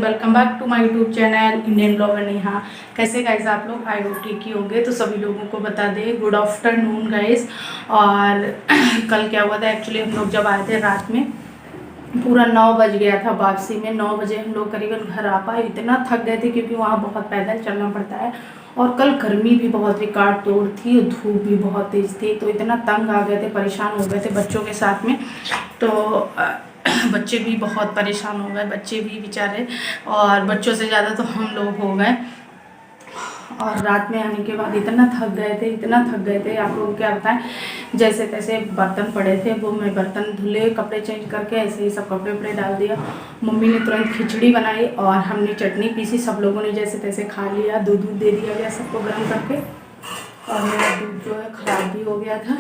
Welcome back to my YouTube channel Indian blogger Neha. कैसे guys आप लोग, आई होप ठीक ही होंगे। तो सभी लोगों को बता दें गुड आफ्टरनून गाइस। और कल क्या हुआ था, एक्चुअली हम लोग जब आए थे रात में पूरा 9 बज गया था। वापसी में 9 बजे हम लोग करीबन घर आ पाए। इतना थक गए थे क्योंकि वहाँ बहुत पैदल चलना पड़ता है और कल गर्मी भी बहुत रिकॉर्ड तोड़ थी और धूप भी बहुत तेज़ थी। तो इतना तंग आ गए थे, परेशान हो गए थे बच्चों के साथ में। तो बच्चे भी बहुत परेशान हो गए, बच्चे भी बेचारे, और बच्चों से ज़्यादा तो हम लोग हो गए। और रात में आने के बाद इतना थक गए थे, इतना थक गए थे, आप लोगों को क्या बताएं। जैसे तैसे बर्तन पड़े थे, वो मैं बर्तन धुले, कपड़े चेंज करके ऐसे ही सब कपड़े वपड़े डाल दिया। मम्मी ने तुरंत खिचड़ी बनाई और हमने चटनी पीसी। सब लोगों ने जैसे तैसे खा लिया। दूध दे दिया गया सबको गर्म करके। और मेरा दूध जो है ख़राब भी हो गया था।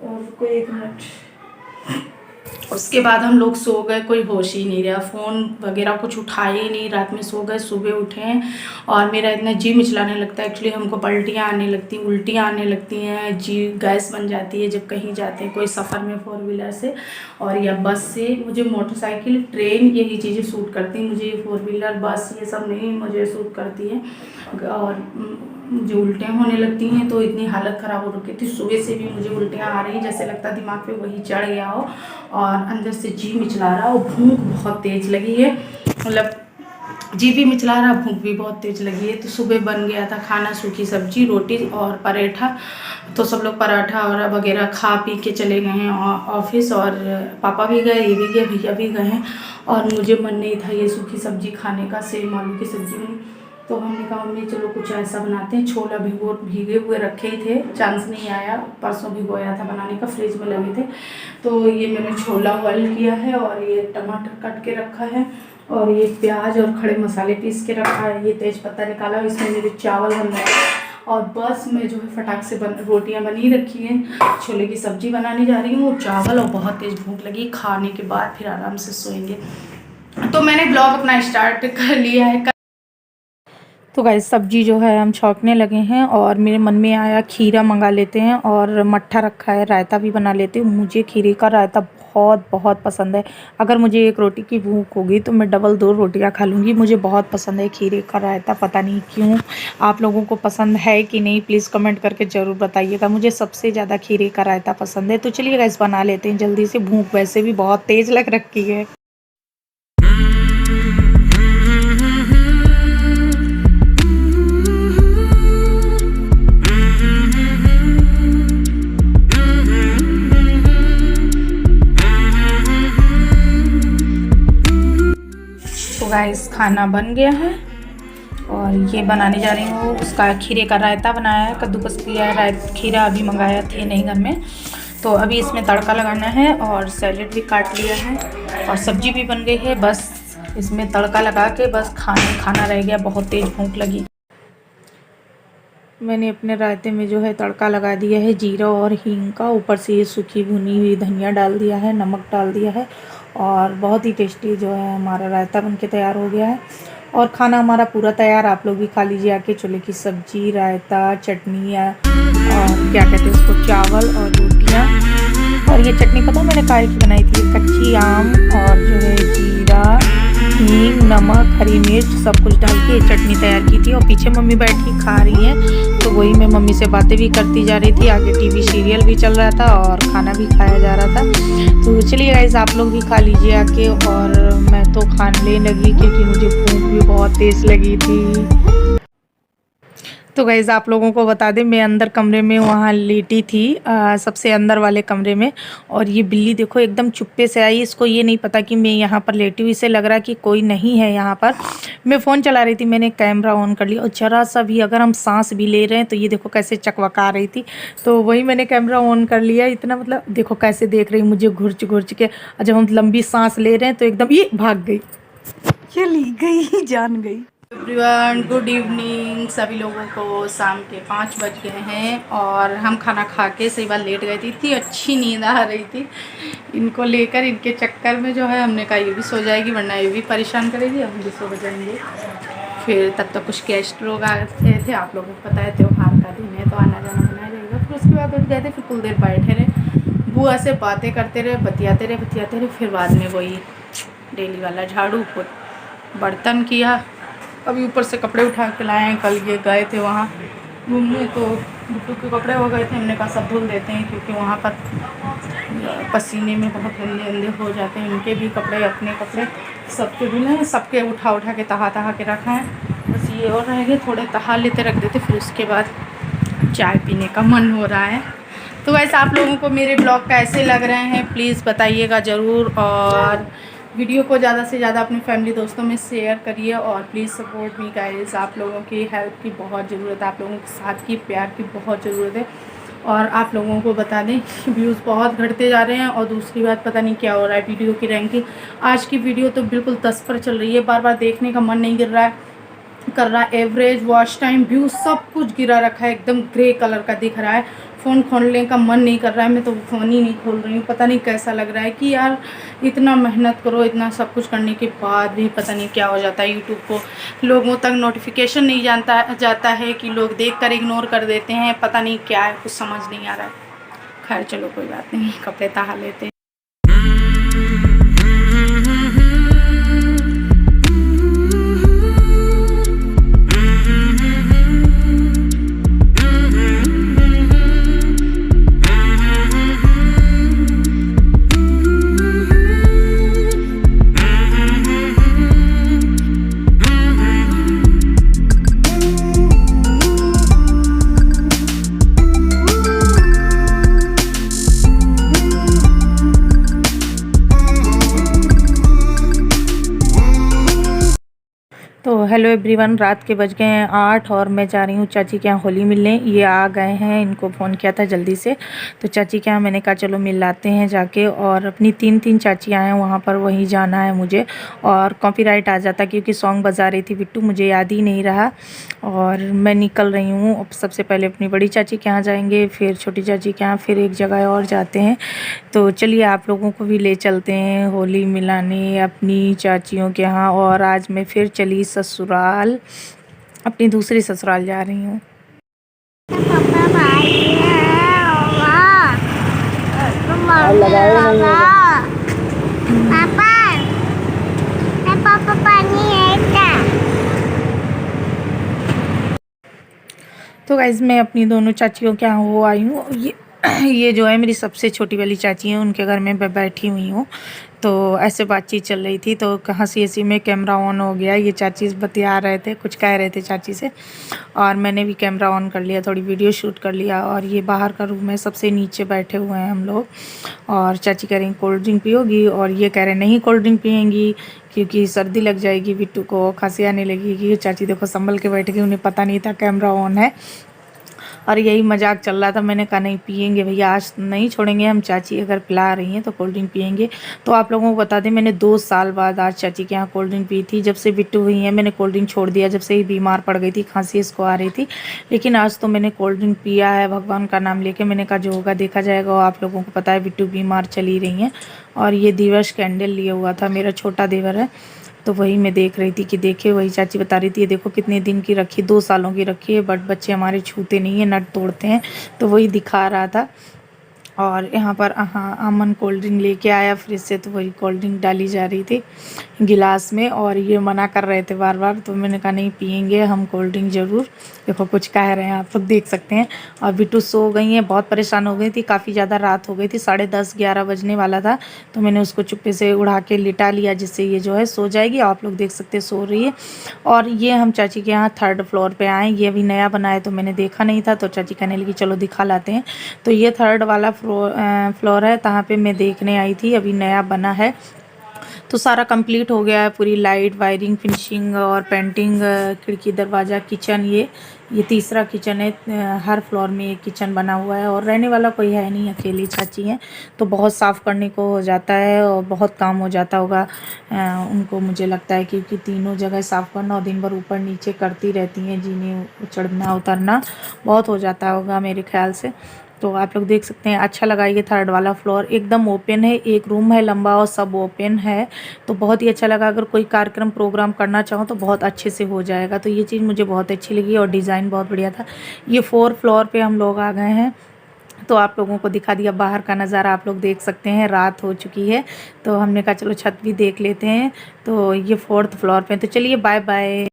और कोई 1 मिनट, उसके बाद हम लोग सो गए। कोई होश ही नहीं रहा, फ़ोन वगैरह कुछ उठाए ही नहीं। रात में सो गए, सुबह उठे हैं और मेरा इतना जी मिचलाने लगता है। एक्चुअली हमको पलटियाँ आने लगती, उल्टियाँ आने लगती हैं, जी गैस बन जाती है जब कहीं जाते हैं कोई सफ़र में 4 व्हीलर से और या बस से। मुझे मोटरसाइकिल, ट्रेन यही चीज़ें सूट करती हैं, मुझे 4 व्हीलर बस ये सब नहीं मुझे सूट करती है। और मुझे उल्टियाँ होने लगती हैं तो इतनी हालत ख़राब हो रखी थी। सुबह से भी मुझे उल्टियाँ आ रही, जैसे लगता दिमाग पे वही चढ़ गया हो और अंदर से जी मिचला रहा और भूख बहुत तेज़ लगी है। मतलब जी भी मिचला रहा, भूख भी बहुत तेज़ लगी है। तो सुबह बन गया था खाना, सूखी सब्जी, रोटी और पराठा। तो सब लोग पराठा और वगैरह खा पी के चले गए हैं ऑफिस। और पापा भी गए, ये भी गए, भैया भी गए हैं। और मुझे मन नहीं था ये सूखी सब्जी खाने का, सेम आलू की सब्जी में। तो हमने कहा मम्मी चलो कुछ ऐसा बनाते हैं। छोला भीगे हुए रखे ही थे, चांस नहीं आया, परसों भिगोया था बनाने का, फ्रिज में लगे थे। तो ये मैंने छोला बॉयल किया है और ये टमाटर काट के रखा है और ये प्याज और खड़े मसाले पीस के रखा है। ये तेज पत्ता निकाला, इसमें मेरे चावल बन रहे हैं। और बस मैं जो है फटाक से रोटियां बनी रखी हैं, छोले की सब्जी बनाने जा रही हूँ, चावल, और बहुत तेज़ भूख लगी। खाने के बाद फिर आराम से सोएंगे। तो मैंने ब्लॉग अपना स्टार्ट कर लिया है। तो गाइस सब्जी जो है हम छौंकने लगे हैं और मेरे मन में आया खीरा मंगा लेते हैं और मट्ठा रखा है, रायता भी बना लेते हैं। मुझे खीरे का रायता बहुत बहुत पसंद है। अगर मुझे 1 रोटी की भूख होगी तो मैं डबल 2 रोटियां खा लूँगी। मुझे बहुत पसंद है खीरे का रायता, पता नहीं क्यों। आप लोगों को पसंद है कि नहीं प्लीज़ कमेंट करके ज़रूर बताइएगा। मुझे सबसे ज़्यादा खीरे का रायता पसंद है। तो चलिए गाइस बना लेते हैं जल्दी से, भूख वैसे भी बहुत तेज़ लग रखी है। तो गाइस खाना बन गया है और ये बनाने जा रही हूँ। उसका खीरे का रायता बनाया है, कद्दूकस किया है, खीरा अभी मंगाया थे नहीं घर में। तो अभी इसमें तड़का लगाना है और सैलेड भी काट लिया है और सब्जी भी बन गई है। बस इसमें तड़का लगा के बस खाना रह गया। बहुत तेज़ भूख लगी। मैंने अपने रायते में जो है तड़का लगा दिया है जीरा और हींग का, ऊपर से ये सूखी भुनी हुई धनिया डाल दिया है, नमक डाल दिया है और बहुत ही टेस्टी जो है हमारा रायता बनके तैयार हो गया है। और खाना हमारा पूरा तैयार, आप लोग भी खा लीजिए आके। छोले की सब्जी, रायता, चटनी और क्या कहते हैं उसको, चावल और रोटियाँ। और ये चटनी पता है मैंने काहे की बनाई थी, कच्ची आम और जो है जीरा, हींग, नमक, हरी मिर्च सब कुछ डाल के चटनी तैयार की थी। और पीछे मम्मी बैठी खा रही हैं तो वही मैं मम्मी से बातें भी करती जा रही थी। आगे टीवी सीरियल भी चल रहा था और खाना भी खाया जा रहा था। तो चलिए गाइस आप लोग भी खा लीजिए आके। और मैं तो खाने लगी क्योंकि मुझे भूख भी बहुत तेज़ लगी थी। तो गाइज़ आप लोगों को बता दें मैं अंदर कमरे में वहाँ लेटी थी, सबसे अंदर वाले कमरे में। और ये बिल्ली देखो एकदम चुप्पे से आई, इसको ये नहीं पता कि मैं यहाँ पर लेटी हुई। इसे लग रहा कि कोई नहीं है यहाँ पर। मैं फ़ोन चला रही थी, मैंने कैमरा ऑन कर लिया और जरा सा भी अगर हम सांस भी ले रहे हैं तो ये देखो कैसे चकवका रही थी। तो वही मैंने कैमरा ऑन कर लिया। इतना मतलब देखो कैसे देख रही मुझे घुर्च घुर्च के। और जब हम लंबी सांस ले रहे हैं तो एकदम ये भाग गई, चली गई, जान गई। एवरीवन गुड इवनिंग सभी लोगों को। शाम के 5 बज गए हैं और हम खाना खा के सही बात लेट गई थी। इतनी अच्छी नींद आ रही थी इनको लेकर, इनके चक्कर में जो है हमने कहा ये भी सो जाएगी वरना ये भी परेशान करेगी, हम भी सो जाएंगे। फिर तब तक कुछ गेस्ट लोग आ गए थे, आप लोगों को पता है त्यौहार का दिन है तो आना जाना बनाया जाएगा। फिर उसके बाद उठ गए थे, फिर कुछ देर बैठे रहे, बुआ से बातें करते रहे, बतियाते रहे। फिर बाद में वही डेली वाला झाड़ू बर्तन किया, अभी ऊपर से कपड़े उठा के लाए हैं। कल ये गए थे वहाँ घूमने तो बिट्टू के कपड़े हो गए थे, हमने कहा सब धुल देते हैं क्योंकि वहाँ पर पसीने में बहुत गंदे गंदे हो जाते हैं। इनके भी कपड़े, अपने कपड़े, सबके धुले हैं, सबके उठा उठा के तहा के रखा है। बस ये और रह गए, थोड़े तहा लेते रख देते, फिर उसके बाद चाय पीने का मन हो रहा है। तो वैसे आप लोगों को मेरे ब्लॉग कैसे लग रहे हैं प्लीज़ बताइएगा ज़रूर, और वीडियो को ज़्यादा से ज़्यादा अपनी फैमिली दोस्तों में शेयर करिए, और प्लीज़ सपोर्ट मी गाइस। आप लोगों की हेल्प की बहुत ज़रूरत है, आप लोगों के साथ की प्यार की बहुत ज़रूरत है। और आप लोगों को बता दें व्यूज़ बहुत घटते जा रहे हैं, और दूसरी बात पता नहीं क्या हो रहा है वीडियो की रैंकिंग। आज की वीडियो तो बिल्कुल 10 पर चल रही है, बार बार देखने का मन नहीं कर रहा। एवरेज, वॉच टाइम, व्यू सब कुछ गिरा रखा है, एकदम ग्रे कलर का दिख रहा है। फ़ोन खोलने का मन नहीं कर रहा है, मैं तो फ़ोन ही नहीं खोल रही हूँ। पता नहीं कैसा लग रहा है कि यार इतना मेहनत करो, इतना सब कुछ करने के बाद भी पता नहीं क्या हो जाता है। यूट्यूब को लोगों तक नोटिफिकेशन नहीं जाता है कि लोग देख कर इग्नोर कर देते हैं, पता नहीं क्या है, कुछ समझ नहीं आ रहा है। खैर चलो कोई बात नहीं, कपड़े तहा लेते हैं। तो हेलो एवरीवन, रात के बज गए हैं 8 और मैं जा रही हूँ चाची के यहाँ होली मिलने। ये आ गए हैं, इनको फ़ोन किया था जल्दी से, तो चाची के यहाँ मैंने कहा चलो मिल लाते हैं जाके। और अपनी 3 चाचियाँ हैं वहाँ पर, वहीं जाना है मुझे। और कॉपीराइट आ जाता क्योंकि सॉन्ग बजा रही थी बिट्टू, मुझे याद ही नहीं रहा। और मैं निकल रही हूँ, सबसे पहले अपनी बड़ी चाची के यहाँ जाएंगे, फिर छोटी चाची के यहाँ, फिर एक जगह और जाते हैं। तो चलिए आप लोगों को भी ले चलते हैं होली मिलाने अपनी चाचियों के यहाँ। और आज मैं फिर चली ससुराल, अपनी दूसरी ससुराल जा रही हूँ। तो गाइज़ मैं अपनी दोनों चाचियों के यहाँ हो आई हूँ। ये जो है मेरी सबसे छोटी वाली चाची है, उनके घर में मैं बैठी हुई हूँ। तो ऐसे बातचीत चल रही थी, तो हंसी में कैमरा ऑन हो गया। ये चाची बतिया रहे थे, कुछ कह रहे थे चाची से, और मैंने भी कैमरा ऑन कर लिया, थोड़ी वीडियो शूट कर लिया। और ये बाहर का रूम है, सबसे नीचे बैठे हुए हैं हम लोग। और चाची कह रही कोल्ड ड्रिंक पियोगी, और ये कह रहे नहीं कोल्ड ड्रिंक पियेंगी क्योंकि सर्दी लग जाएगी, बिट्टू को खांसी आने लगेगी। चाची देखो संभल के बैठ गई, उन्हें पता नहीं था कैमरा ऑन है। और यही मजाक चल रहा था। मैंने कहा नहीं पियेंगे भैया, आज नहीं छोड़ेंगे हम, चाची अगर पिला रही हैं तो कोल्ड ड्रिंक पियेंगे। तो आप लोगों को बता दें, मैंने 2 साल बाद आज चाची के यहाँ कोल्ड ड्रिंक पी थी। जब से बिट्टू हुई है मैंने कोल्ड ड्रिंक छोड़ दिया, जब से ही बीमार पड़ गई थी, खांसी इसको आ रही थी। लेकिन आज तो मैंने कोल्ड ड्रिंक पिया है भगवान का नाम लेके। मैंने कहा जो होगा देखा जाएगा। और आप लोगों को पता है बिट्टू बीमार चली रही हैं। और ये दिवस कैंडल लिए हुआ था, मेरा छोटा देवर है, तो वही मैं देख रही थी कि देखे, वही चाची बता रही थी ये देखो कितने दिन की रखी, 2 सालों की रखी है, बट बच्चे हमारे छूते नहीं है, नट तोड़ते हैं। तो वही दिखा रहा था। और यहाँ पर हाँ अमन कोल्ड ड्रिंक लेके आया फ्रिज से, तो वही कोल्ड ड्रिंक डाली जा रही थी गिलास में। और ये मना कर रहे थे बार बार, तो मैंने कहा नहीं पियेंगे हम कोल्ड ड्रिंक ज़रूर। देखो कुछ कह रहे हैं, आप लोग देख सकते हैं। और बिट्टू सो गई हैं, बहुत परेशान हो गई थी, काफ़ी ज़्यादा रात हो गई थी, 10:30-11 बजने वाला था। तो मैंने उसको चुप्पे से उड़ा के लिटा लिया, जिससे ये जो है सो जाएगी। आप लोग देख सकते हैं सो रही है। और ये हम चाची के यहाँ 3rd फ्लोर पे आए, ये अभी नया बना है तो मैंने देखा नहीं था, तो चाची कहने लगी चलो दिखा लाते हैं। तो ये 3rd वाला फ्लोर है, तहाँ पे मैं देखने आई थी, अभी नया बना है। तो सारा कंप्लीट हो गया है, पूरी लाइट वायरिंग फिनिशिंग और पेंटिंग, खिड़की दरवाज़ा किचन, ये तीसरा किचन है। हर फ्लोर में एक किचन बना हुआ है। और रहने वाला कोई है नहीं, अकेली चाची हैं, तो बहुत साफ़ करने को हो जाता है और बहुत काम हो जाता होगा उनको, मुझे लगता है, क्योंकि तीनों जगह साफ़ करना और दिन भर ऊपर नीचे करती रहती हैं, जीने चढ़ना उतरना बहुत हो जाता होगा मेरे ख्याल से। तो आप लोग देख सकते हैं, अच्छा लगा। ये 3rd वाला फ्लोर एकदम ओपन है, एक रूम है लंबा और सब ओपन है, तो बहुत ही अच्छा लगा। अगर कोई कार्यक्रम प्रोग्राम करना चाहो तो बहुत अच्छे से हो जाएगा। तो ये चीज़ मुझे बहुत अच्छी लगी और डिज़ाइन बहुत बढ़िया था। ये 4th फ्लोर पे हम लोग आ गए हैं। तो आप लोगों को दिखा दिया बाहर का नज़ारा, आप लोग देख सकते हैं रात हो चुकी है। तो हमने कहा चलो छत भी देख लेते हैं। तो ये 4th फ्लोर पे, तो चलिए बाय बाय।